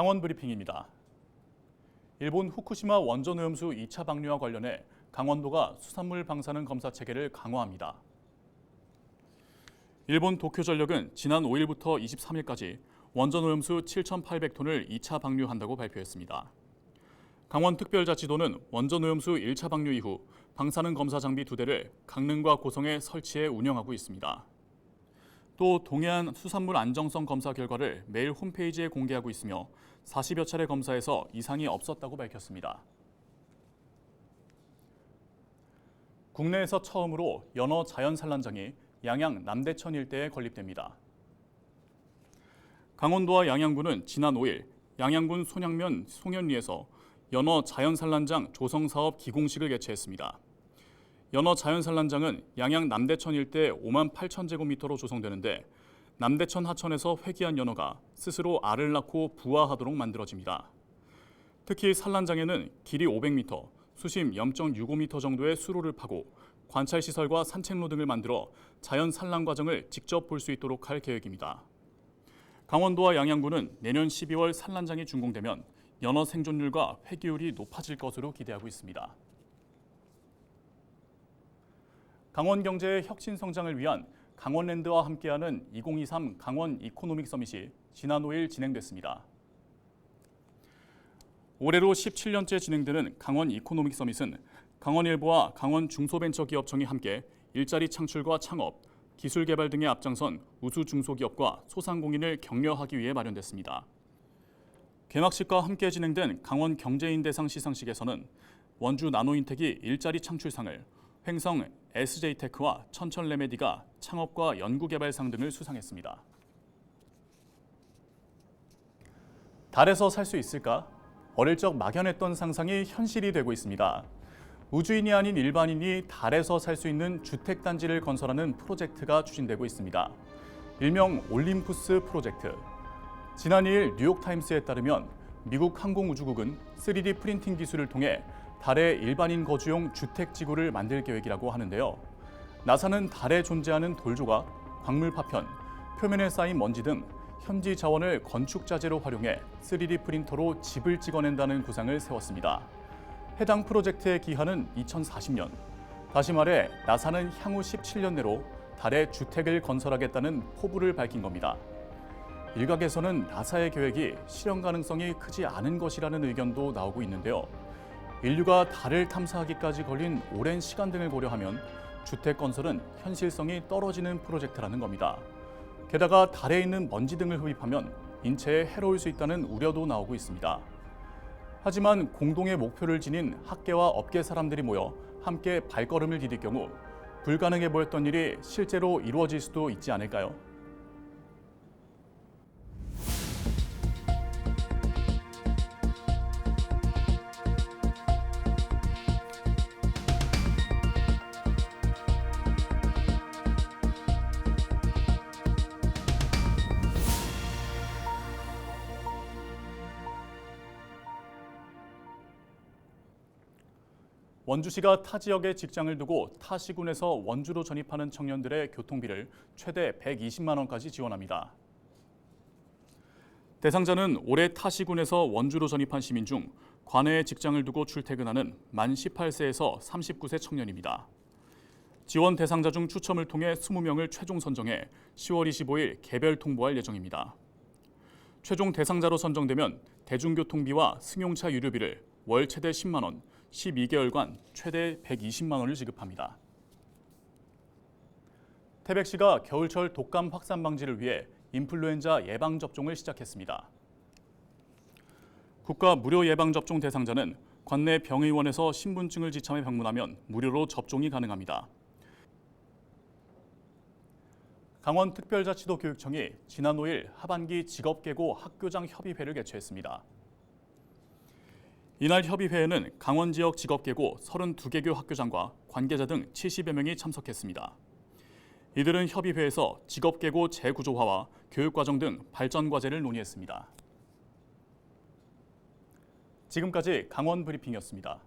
강원 브리핑입니다. 일본 후쿠시마 원전 오염수 2차 방류와 관련해 강원도가 수산물 방사능 검사 체계를 강화합니다. 일본 도쿄전력은 지난 5일부터 23일까지 원전 오염수 7,800톤을 2차 방류한다고 발표했습니다. 강원특별자치도는 원전 오염수 1차 방류 이후 방사능 검사 장비 2대를 강릉과 고성에 설치해 운영하고 있습니다. 또 동해안 수산물 안정성 검사 결과를 매일 홈페이지에 공개하고 있으며 40여 차례 검사에서 이상이 없었다고 밝혔습니다. 국내에서 처음으로 연어 자연 산란장이 양양 남대천 일대에 건립됩니다. 강원도와 양양군은 지난 5일 양양군 손양면 송현리에서 연어 자연 산란장 조성 사업 기공식을 개최했습니다. 연어 자연 산란장은 양양 남대천 일대 5만 8천 제곱미터로 조성되는데 남대천 하천에서 회귀한 연어가 스스로 알을 낳고 부화하도록 만들어집니다. 특히 산란장에는 길이 500m, 수심 0.65m 정도의 수로를 파고 관찰시설과 산책로 등을 만들어 자연 산란 과정을 직접 볼 수 있도록 할 계획입니다. 강원도와 양양군은 내년 12월 산란장이 준공되면 연어 생존율과 회귀율이 높아질 것으로 기대하고 있습니다. 강원 경제의 혁신 성장을 위한 강원랜드와 함께하는 2023 강원 이코노믹 서밋이 지난 5일 진행됐습니다. 올해로 17년째 진행되는 강원 이코노믹 서밋은 강원일보와 강원 중소벤처기업청이 함께 일자리 창출과 창업, 기술 개발 등에 앞장선 우수 중소기업과 소상공인을 격려하기 위해 마련됐습니다. 개막식과 함께 진행된 강원 경제인대상 시상식에서는 원주 나노인텍이 일자리 창출상을, 횡성 SJ테크와 천천레메디가 창업과 연구개발상 등을 수상했습니다. 달에서 살 수 있을까? 어릴 적 막연했던 상상이 현실이 되고 있습니다. 우주인이 아닌 일반인이 달에서 살 수 있는 주택단지를 건설하는 프로젝트가 추진되고 있습니다. 일명 올림푸스 프로젝트. 지난 2일 뉴욕타임스에 따르면 미국 항공우주국은 3D 프린팅 기술을 통해 달에 일반인 거주용 주택지구를 만들 계획이라고 하는데요. 나사는 달에 존재하는 돌조각, 광물 파편, 표면에 쌓인 먼지 등 현지 자원을 건축 자재로 활용해 3D 프린터로 집을 찍어낸다는 구상을 세웠습니다. 해당 프로젝트의 기한은 2040년. 다시 말해 나사는 향후 17년 내로 달에 주택을 건설하겠다는 포부를 밝힌 겁니다. 일각에서는 나사의 계획이 실현 가능성이 크지 않은 것이라는 의견도 나오고 있는데요. 인류가 달을 탐사하기까지 걸린 오랜 시간 등을 고려하면 주택 건설은 현실성이 떨어지는 프로젝트라는 겁니다. 게다가 달에 있는 먼지 등을 흡입하면 인체에 해로울 수 있다는 우려도 나오고 있습니다. 하지만 공동의 목표를 지닌 학계와 업계 사람들이 모여 함께 발걸음을 디딜 경우 불가능해 보였던 일이 실제로 이루어질 수도 있지 않을까요? 원주시가 타 지역에 직장을 두고 타 시군에서 원주로 전입하는 청년들의 교통비를 최대 120만 원까지 지원합니다. 대상자는 올해 타 시군에서 원주로 전입한 시민 중 관내에 직장을 두고 출퇴근하는 만 18세에서 39세 청년입니다. 지원 대상자 중 추첨을 통해 20명을 최종 선정해 10월 25일 개별 통보할 예정입니다. 최종 대상자로 선정되면 대중교통비와 승용차 유류비를 월 최대 10만 원, 12개월간 최대 120만 원을 지급합니다. 태백시가 겨울철 독감 확산 방지를 위해 인플루엔자 예방접종을 시작했습니다. 국가 무료 예방접종 대상자는 관내 병의원에서 신분증을 지참해 방문하면 무료로 접종이 가능합니다. 강원특별자치도 교육청이 지난 5일 하반기 직업계고 학교장 협의회를 개최했습니다. 이날 협의회에는 강원 지역 직업계고 32개교 학교장과 관계자 등 70여 명이 참석했습니다. 이들은 협의회에서 직업계고 재구조화와 교육과정 등 발전 과제를 논의했습니다. 지금까지 강원 브리핑이었습니다.